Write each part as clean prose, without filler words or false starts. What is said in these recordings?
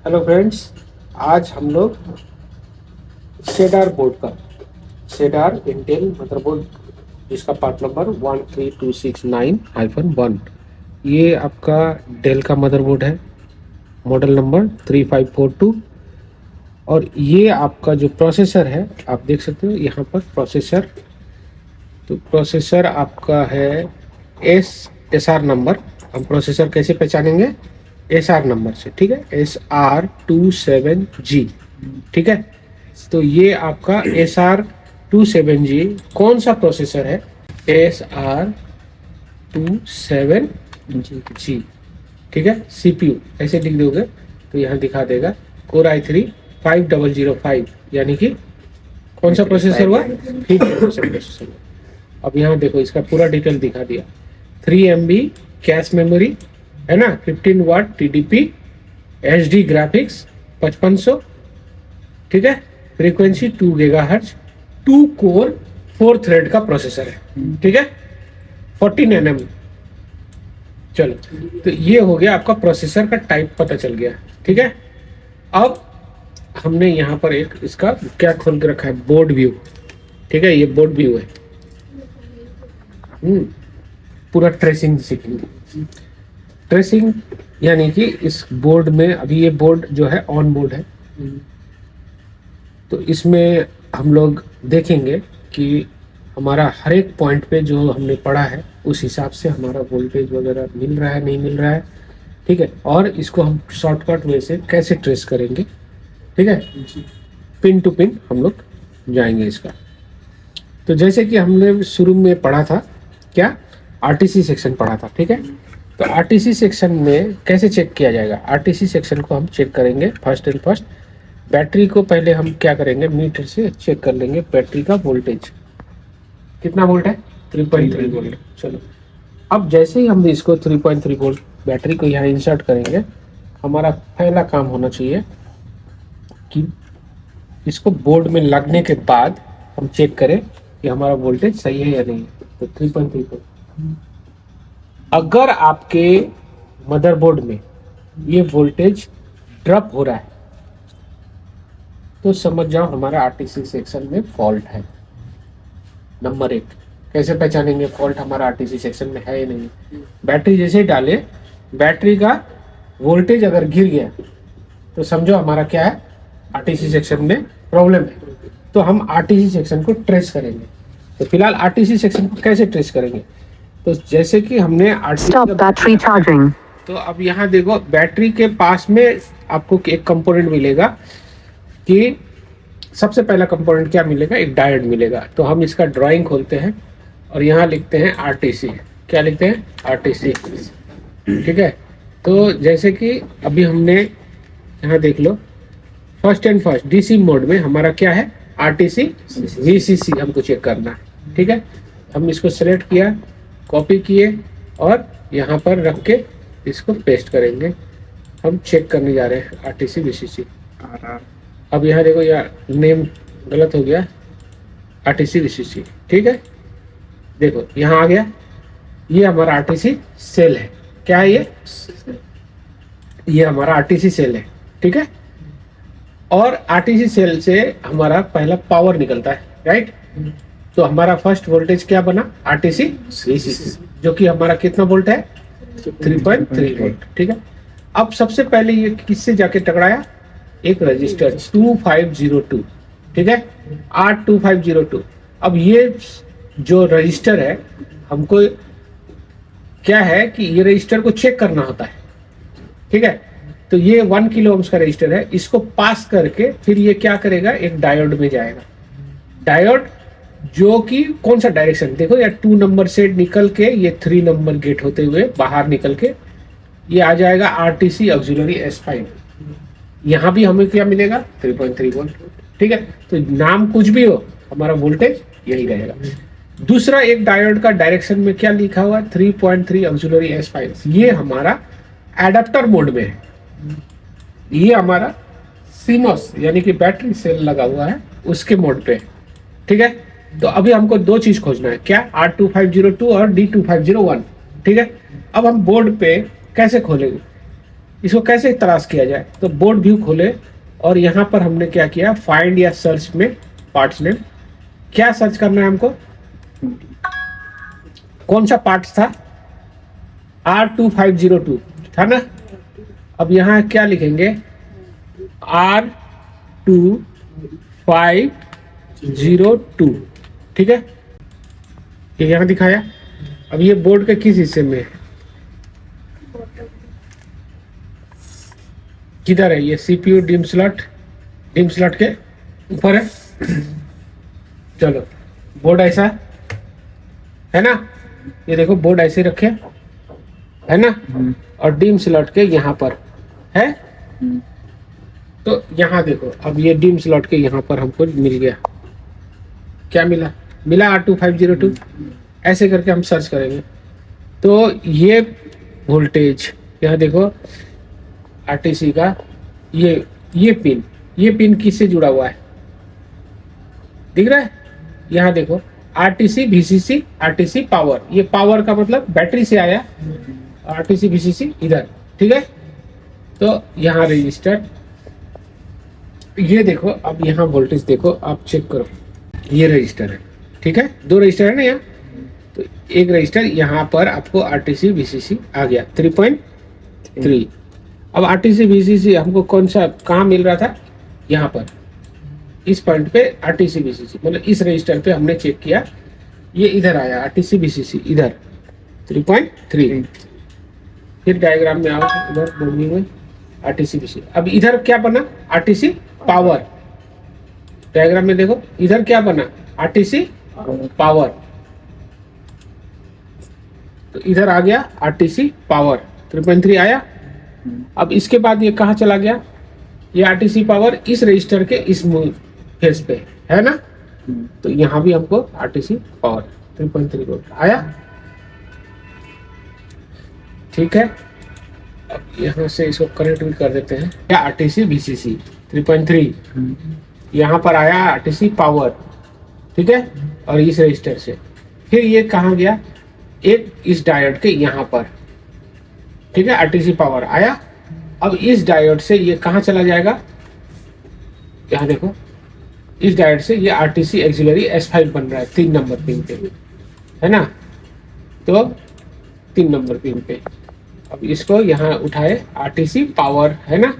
Hello friends, आज हम लोग शेडार बोर्ड का शेडार इंटेल मदरबोर्ड जिसका पार्ट नंबर 13269-1 ये आपका डेल का मदरबोर्ड है, मॉडल नंबर 3542। और ये आपका जो प्रोसेसर है आप देख सकते हो यहाँ पर प्रोसेसर। तो प्रोसेसर आपका है एस आर नंबर। हम प्रोसेसर कैसे पहचानेंगे? एस आर नंबर से, ठीक है, SR27G, ठीक है। तो ये आपका SR27G कौन सा प्रोसेसर है? SR27G, ठीक है। CPU ऐसे लिख दोगे तो यहाँ दिखा देगा कोर i3 5005, यानी कि कौन सा प्रोसेसर हुआ? 50% प्रोसेसर हुआ। अब यहाँ देखो इसका पूरा डिटेल दिखा दिया। 3 MB कैश मेमोरी है ना, 15 वाट TDP, HD ग्राफिक्स 5500, ठीक है। फ्रीक्वेंसी 2 GHz, 2 कोर 4 थ्रेड का प्रोसेसर है, ठीक है। 14 nm। चलो, तो ये हो गया आपका प्रोसेसर का टाइप, पता चल गया, ठीक है। अब हमने यहाँ पर एक इसका क्या खोल के रखा है? बोर्ड व्यू, ठीक है। ये बोर्ड व्यू है। पूरा ट्रेसिंग सीखेंगे। ट्रेसिंग यानी कि इस बोर्ड में अभी ये बोर्ड जो है ऑन बोर्ड है, तो इसमें हम लोग देखेंगे कि हमारा हर एक पॉइंट पे जो हमने पढ़ा है उस हिसाब से हमारा वोल्टेज वगैरह मिल रहा है नहीं मिल रहा है, ठीक है। और इसको हम शॉर्टकट वे से कैसे ट्रेस करेंगे, ठीक है। पिन टू पिन हम लोग जाएंगे इसका। तो जैसे कि हमने शुरू में पढ़ा था, क्या RTC सेक्शन पढ़ा था, ठीक है। तो RTC सेक्शन में कैसे चेक किया जाएगा? RTC सेक्शन को हम चेक करेंगे फर्स्ट एंड फर्स्ट। बैटरी को पहले हम क्या करेंगे? मीटर से चेक कर लेंगे बैटरी का वोल्टेज कितना वोल्ट है? 3.3 वोल्ट। चलो, अब जैसे ही हम इसको 3.3 वोल्ट बैटरी को यहाँ इंसर्ट करेंगे, हमारा पहला काम होना चाहिए कि इसको बोर्ड में लगने के बाद हम चेक करें कि हमारा वोल्टेज सही है या नहीं। तो 3.3 वोल्ट। अगर आपके मदरबोर्ड में ये वोल्टेज ड्रॉप हो रहा है तो समझ जाओ हमारा RTC सेक्शन में फॉल्ट है। नंबर 1, कैसे पहचानेंगे फॉल्ट हमारा RTC सेक्शन में है या नहीं? बैटरी जैसे ही डाले, बैटरी का वोल्टेज अगर गिर गया तो समझो हमारा क्या है? RTC सेक्शन में प्रॉब्लम है। तो हम RTC सेक्शन को ट्रेस करेंगे। तो फिलहाल RTC सेक्शन को कैसे ट्रेस करेंगे? तो जैसे कि हमने स्टॉप बैटरी चार्जिंग, तो अब यहाँ देखो बैटरी के पास में आपको एक कंपोनेंट मिलेगा कि सबसे पहला कंपोनेंट क्या मिलेगा? एक डायोड मिलेगा। तो हम इसका ड्राइंग खोलते हैं और यहाँ लिखते हैं RTC। क्या लिखते हैं? RTC, ठीक है। तो जैसे कि अभी हमने यहाँ देख लो, first and first DC mode में हमारा क्या है? RTC VCC हमको चेक करना है, ठीक है। हम इसको सेलेक्ट किया, कॉपी किए और यहाँ पर रख के इसको पेस्ट करेंगे। हम चेक करने जा रहे हैं RTC VCC। अब यहाँ देखो यार, नेम गलत हो गया, RTC VCC, ठीक है। देखो यहाँ आ गया, ये हमारा RTC सेल है। क्या है ये हमारा RTC सेल है, ठीक है। और RTC सेल से हमारा पहला पावर निकलता है, राइट। तो हमारा फर्स्ट वोल्टेज क्या बना? RTC VCC, जो कि हमारा कितना वोल्ट है? 3.3 वोल्ट, ठीक है। अब सबसे पहले ये किससे जाके टकराया? एक रजिस्टर 2502, ठीक है, R2502। अब ये जो रजिस्टर है, हमको क्या है कि ये रजिस्टर को चेक करना होता है, ठीक है। तो ये 1 किलो ओम्स का रजिस्टर है, इसको पास करके फिर ये क्या करेगा? एक डायोड में जाएगा। डायोड जो कि कौन सा डायरेक्शन देखो यार, 2 नंबर से निकल के ये 3 नंबर गेट होते हुए बाहर निकल के ये आ जाएगा RTC ऑक्सिलरी S5। यहाँ भी हमें क्या मिलेगा? 3.3 वोल्ट, ठीक है। तो नाम कुछ भी हो, हमारा वोल्टेज यही रहेगा। दूसरा एक डायोड का डायरेक्शन में क्या लिखा हुआ? 3.3 ऑक्सिलरी S5। ये हमारा एडाप्टर मोड में है। ये हमारा CMOS यानी कि बैटरी सेल लगा हुआ है उसके मोड पे, ठीक है। तो अभी हमको 2 चीज खोजना है, क्या? R2502 और D2501, ठीक है। अब हम बोर्ड पे कैसे खोलेंगे? इसको कैसे तलाश किया जाए, तो बोर्ड व्यू खोले और यहाँ पर हमने क्या किया, फाइंड या सर्च में पार्ट्स नेम, क्या सर्च करना है हमको, कौन सा पार्ट्स था, R2502 था ना। अब यहाँ क्या लिखेंगे, R2502, ठीक है, ये यहाँ दिखाया। अब ये बोर्ड के किस हिस्से में है, किधर है, ये CPU डिम स्लॉट के ऊपर है। चलो बोर्ड ऐसा है ना, ये देखो बोर्ड ऐसे रखे है ना, और डिम स्लॉट के यहाँ पर है। तो यहाँ देखो, अब ये डिम स्लॉट के यहाँ पर हमको मिल गया, क्या मिला, R2502। ऐसे करके हम सर्च करेंगे। तो ये वोल्टेज यहाँ देखो, RTC का ये पिन किससे जुड़ा हुआ है, दिख रहा है, यहाँ देखो RTC VCC RTC पावर, ये पावर का मतलब बैटरी से आया, RTC VCC इधर, ठीक है। तो यहाँ रजिस्टर, ये देखो, अब यहाँ वोल्टेज देखो, आप चेक करो, ये रजिस्टर है, ठीक है, 2 रजिस्टर है ना यहाँ। तो एक रजिस्टर यहाँ पर आपको RTC VCC आ गया 3.3। अब RTC VCC हमको कौन सा कहाँ मिल रहा था, यहाँ पर इस पॉइंट पे RTC VCC, मतलब इस रजिस्टर पे हमने चेक किया, ये इधर आया RTC VCC इधर 3.3। फिर डायग्राम में आओ, इधर बोर्डिंग में RTC VCC। अब इधर क्या बना, RTC पावर, डायग्राम में देखो इधर क्या बना, RTC पावर। तो इधर आ गया RTC पावर 3.3 आया। अब इसके बाद ये कहाँ चला गया, ये RTC पावर इस रजिस्टर के इस फेस पे है ना। तो यहाँ भी हमको RTC पावर 3.3 वोल्ट आया, ठीक है। अब यहाँ से इसको कनेक्ट भी कर देते हैं, क्या RTC VCC 3.3 यहाँ पर आया RTC पावर, ठीक है, और इस रजिस्टर से। फिर ये कहाँ गया, एक इस डायोड के यहाँ पर, ठीक है, RTC पावर आया। अब इस डायोड से ये कहाँ चला जाएगा, यहाँ देखो, इस डायोड से ये RTC एक्सिलरी S5 बन रहा है 3 नंबर पिन पे, है ना। तो 3 नंबर पिन पे, अब इसको यहाँ उठाए RTC पावर, है ना,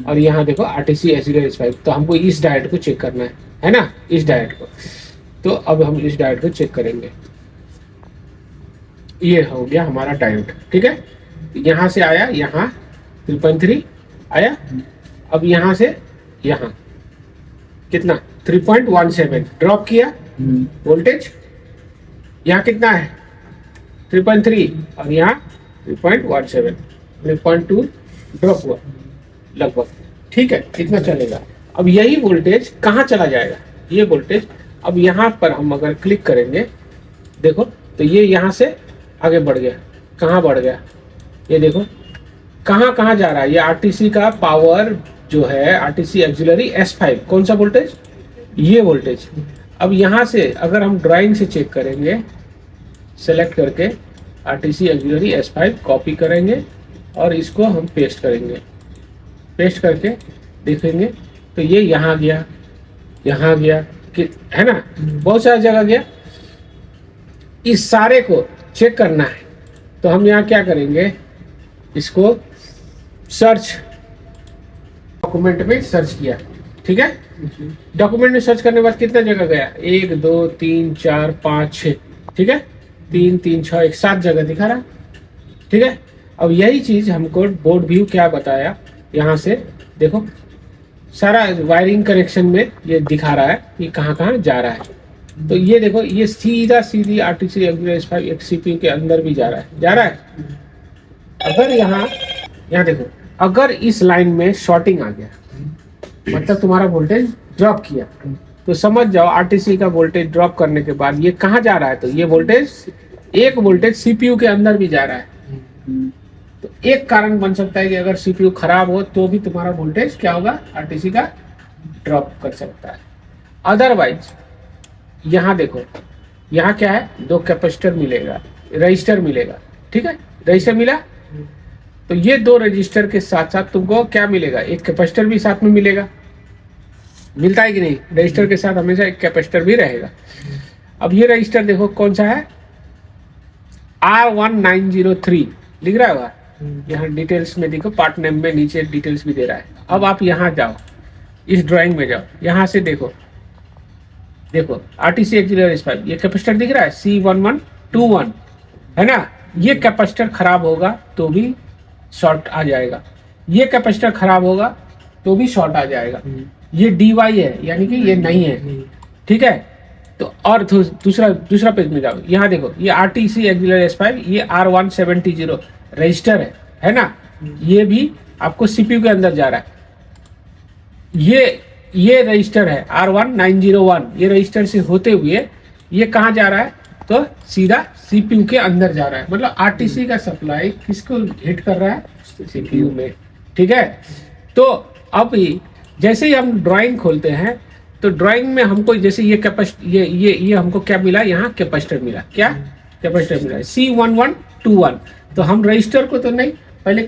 और यहाँ देखो RTC एक्सिलरी S5। तो हमको इस डायोड को चेक करना है ना, इस डायोड को। तो अब हम इस डायोड को चेक करेंगे, ये हो गया हमारा डायोड, ठीक है। यहाँ से आया, यहाँ 3.3 आया। अब यहाँ से यहाँ कितना, 3.17 ड्रॉप किया वोल्टेज, यहाँ कितना है 3.3, और यहाँ 3.17, 3.2 ड्रॉप हुआ लगभग, ठीक है, इतना चलेगा। अब यही वोल्टेज कहाँ चला जाएगा, ये वोल्टेज, अब यहाँ पर हम अगर क्लिक करेंगे, देखो तो ये यहाँ से आगे बढ़ गया, कहाँ बढ़ गया, ये देखो कहाँ कहाँ जा रहा है, ये RTC का पावर जो है, RTC एक्सिलरी S5, कौन सा वोल्टेज, ये वोल्टेज। अब यहाँ से अगर हम ड्राइंग से चेक करेंगे, सेलेक्ट करके RTC एक्सिलरी S5 कॉपी करेंगे और इसको हम पेस्ट करेंगे, पेस्ट करके देखेंगे तो ये यहाँ गया, यहाँ गया, है ना, बहुत सारी जगह गया। इस सारे को चेक करना है तो हम यहाँ क्या करेंगे, इसको सर्च, डॉक्यूमेंट में सर्च किया, ठीक है। डॉक्यूमेंट में सर्च करने के बाद कितना जगह गया, 1 2 3 4 5 6, ठीक है, 3 3 6 1 7 जगह दिखा रहा, ठीक है। अब यही चीज हमको बोर्ड व्यू क्या बताया, यहाँ से देखो सारा वायरिंग कनेक्शन में ये दिखा रहा है कि कहाँ कहाँ जा रहा है। तो ये देखो, ये सीधी RTC S5 एक CPU के अंदर भी जा रहा है। अगर यहाँ देखो, अगर इस लाइन में शॉर्टिंग आ गया, मतलब तुम्हारा वोल्टेज ड्रॉप किया, तो समझ जाओ RTC का वोल्टेज ड्रॉप करने के बाद ये कहाँ जा रहा है, तो ये वोल्टेज, एक वोल्टेज CPU के अंदर भी जा रहा है। तो एक कारण बन सकता है कि अगर CPU खराब हो तो भी तुम्हारा वोल्टेज क्या होगा, RTC का ड्रॉप कर सकता है। अदरवाइज यहाँ देखो, यहाँ क्या है, 2 कैपेसिटर मिलेगा, रजिस्टर मिलेगा, ठीक है, रजिस्टर मिला। तो ये दो रजिस्टर के साथ साथ तुमको क्या मिलेगा, एक कैपेसिटर भी साथ में मिलेगा। मिलता है कि नहीं, रजिस्टर के साथ हमेशा एक कैपेसिटर भी रहेगा। अब ये रजिस्टर देखो कौन सा है, R1903 लिख रहा होगा यहाँ डिटेल्स में, देखो पार्ट नेम में नीचे डिटेल्स भी दे रहा है। अब आप यहाँ जाओ, इस ड्राइंग में जाओ, यहाँ से देखो RTC X0S5 ये कैपेसिटर दिख रहा है C1121 है ना। ये कैपेसिटर खराब होगा तो भी शॉर्ट आ जाएगा, ये कैपेसिटर खराब होगा तो भी शॉर्ट आ जाएगा। ये DY है यानी कि ये नहीं है, ठीक है। तो और दूसरा पेज में जाओ, यहाँ देखो ये RTC X0S5 ये R170 रजिस्टर है ना। ये भी आपको CPU के अंदर जा रहा है। ये रजिस्टर है R1901, ये रजिस्टर से होते हुए ये कहाँ जा रहा है, तो सीधा CPU के अंदर जा रहा है। मतलब RTC का सप्लाई किसको हिट कर रहा है, CPU में, ठीक है। तो अब जैसे ही हम ड्राइंग खोलते हैं तो ड्राइंग में हमको जैसे ये कैपेसिटर ये हमको क्या मिला, यहाँ कैपेसिटर मिला, क्या कैपेसिटर मिला C1121। तो हम रजिस्टर को तो नहीं, पहले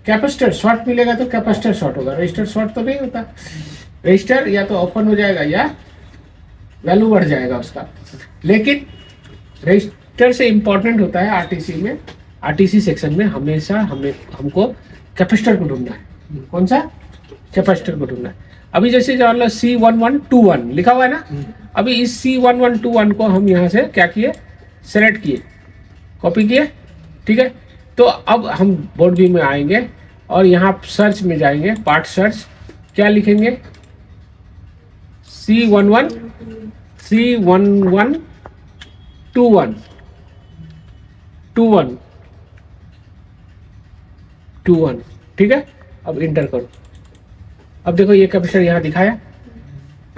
कैपेसिटर शॉर्ट मिलेगा तो कैपेसिटर शॉर्ट होगा, रजिस्टर शॉर्ट तो नहीं होता। रजिस्टर या तो ओपन हो जाएगा या वैल्यू बढ़ जाएगा उसका। लेकिन रजिस्टर से इंपॉर्टेंट होता है आरटीसी में, आरटीसी सेक्शन में हमेशा हमको कैपेसिटर को ढूंढना है। कौन सा कैपेसिटर को ढूंढना है। अभी जैसे जान लो C1121 लिखा हुआ है ना, अभी इस C1121 को हम यहाँ से क्या किए, सेलेक्ट किए, कॉपी किए, ठीक है। तो अब हम बोर्ड व्यू में आएंगे और यहाँ सर्च में जाएंगे, पार्ट सर्च, क्या लिखेंगे C1121 ठीक है। अब इंटर करो। अब देखो ये कैपेसिटर यहाँ दिखाया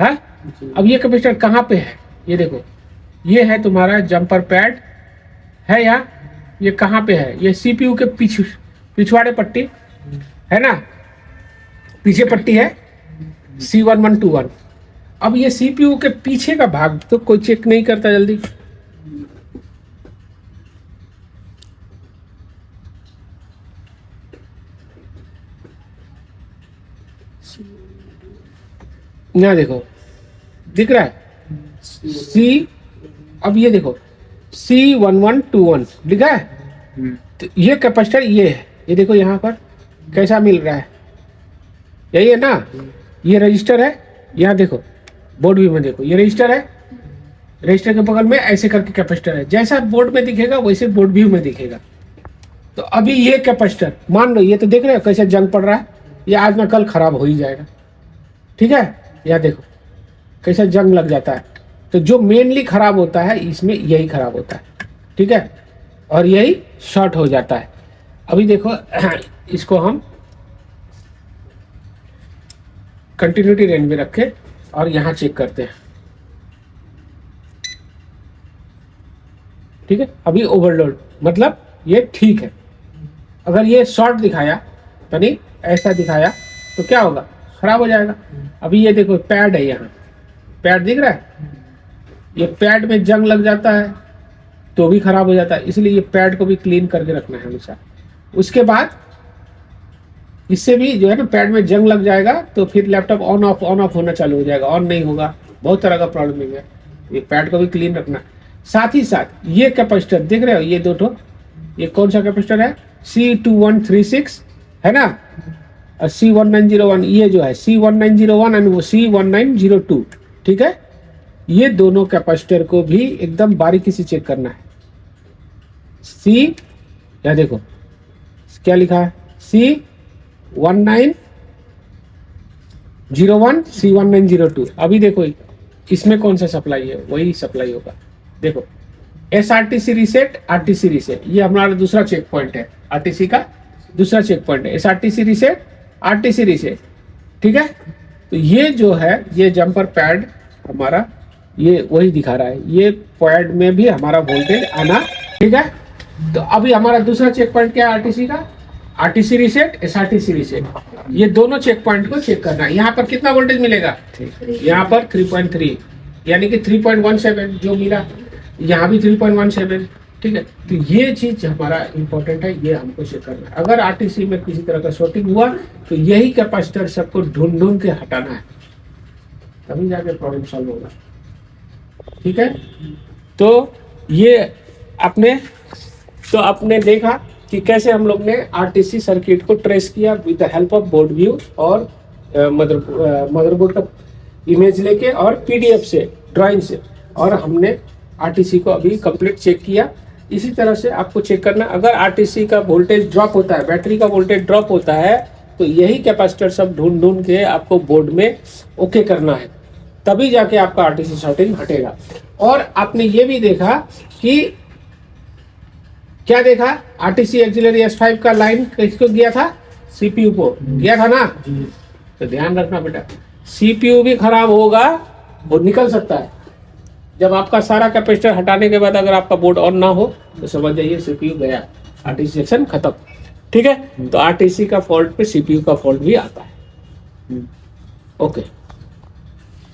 है। अब ये कैपेसिटर कहाँ पे है, ये देखो, ये है तुम्हारा जंपर पैड है यहाँ। ये कहाँ पे है, ये सीपीयू के पिछवाड़े पट्टी है ना, पीछे पट्टी है C1121। अब ये सीपीयू के पीछे का भाग तो कोई चेक नहीं करता जल्दी। यहाँ देखो दिख रहा है सी, अब ये देखो C1121 लिखा है। तो ये कैपेसिटर ये है, ये देखो यहाँ पर कैसा मिल रहा है, यही है ना। ये रजिस्टर है, यहाँ देखो बोर्ड व्यू में देखो, ये रजिस्टर है, रजिस्टर के बगल में ऐसे करके कैपेसिटर है। जैसा बोर्ड में दिखेगा वैसे बोर्ड व्यू में दिखेगा। तो अभी ये कैपेसिटर मान लो, ये तो देख रहे हो कैसे जंग पड़ रहा है, ये आज ना कल खराब हो ही जाएगा, ठीक है। यह देखो कैसा जंग लग जाता है। तो जो मेनली खराब होता है इसमें यही खराब होता है, ठीक है, और यही शॉर्ट हो जाता है। अभी देखो इसको हम कंटिन्यूटी रेंज में रखें और यहाँ चेक करते हैं, ठीक है। अभी ओवरलोड मतलब ये ठीक है। अगर ये शॉर्ट दिखाया तो नहीं ऐसा दिखाया तो क्या होगा, खराब हो जाएगा। अभी ये देखो पैड है, यहाँ पैड दिख रहा है, ये पैड में जंग लग जाता है तो भी खराब हो जाता है। इसलिए ये पैड को भी क्लीन करके रखना है हमेशा। उसके बाद इससे भी जो है ना पैड में जंग लग जाएगा तो फिर लैपटॉप ऑन ऑफ होना चालू हो जाएगा, ऑन नहीं होगा, बहुत तरह का प्रॉब्लम है। ये पैड को भी क्लीन रखना। साथ ही साथ ये कैपेसिटर देख रहे हो, ये दो ठो, ये कौन सा कैपेसिटर है C2136 है ना, और C1901 ये जो है C1901 एंड वो C1902, ठीक है। ये दोनों कैपेसिटर को भी एकदम बारीकी से चेक करना है। या देखो क्या लिखा है C1901 C1902। अभी देखो इसमें कौन सा सप्लाई है, वही सप्लाई होगा। देखो SRTC रीसेट, RTC रीसेट, ये हमारा दूसरा चेक पॉइंट है, RTC का दूसरा चेक पॉइंट है SRTC रीसेट, RTC रीसेट, ठीक है। तो ये जो है ये जंपर पैड हमारा ये वही दिखा रहा है, ये पैड में भी हमारा वोल्टेज आना, ठीक है। तो अभी हमारा दूसरा चेक पॉइंट क्या है RTC का, RTC रीसेट, SRTC रीसेट, ये दोनों चेक पॉइंट को चेक करना है। यहाँ पर कितना वोल्टेज मिलेगा, यहाँ पर 3.3 यानी कि 3.17 जो मिला, यहाँ भी 3.17, ठीक ठीक है। तो ये चीज हमारा इंपॉर्टेंट है, ये हमको चेक करना है। अगर आरटीसी में किसी तरह का शॉर्टिंग हुआ तो यही कैपेसिटर सबको ढूंढ ढूंढ के हटाना है, तभी जाके प्रॉब्लम सॉल्व होगा। ठीक है, तो ये आपने देखा कि कैसे हम लोग ने आरटीसी सर्किट को ट्रेस किया with the help of board view और मदरबोर्ड का इमेज लेके और पीडीएफ से, ड्राइंग से, और हमने आरटीसी को अभी कंप्लीट चेक किया। इसी तरह से आपको चेक करना, अगर आरटीसी का वोल्टेज ड्रॉप होता है, बैटरी का वोल्टेज ड्रॉप होता है, तो यही कैपेसिटर सब ढूंढ ढूंढ के आपको बोर्ड में ओके करना है, तभी जाके आपका आरटीसी शॉर्टिंग हटेगा। और आपने ये भी देखा कि क्या देखा, आरटीसी एक्सिलरी S5 का लाइन किसको गया था, सीपीयू को गया था ना। तो ध्यान रखना बेटा, सीपीयू भी खराब होगा, वो निकल सकता है। जब आपका सारा कैपेसिटर हटाने के बाद अगर आपका बोर्ड ऑन ना हो तो समझ जाइए सीपीयू गया, आरटीसी सेक्शन खत्म। ठीक है, तो आरटीसी का फॉल्ट पे सीपीयू का फॉल्ट भी आता है। ओके।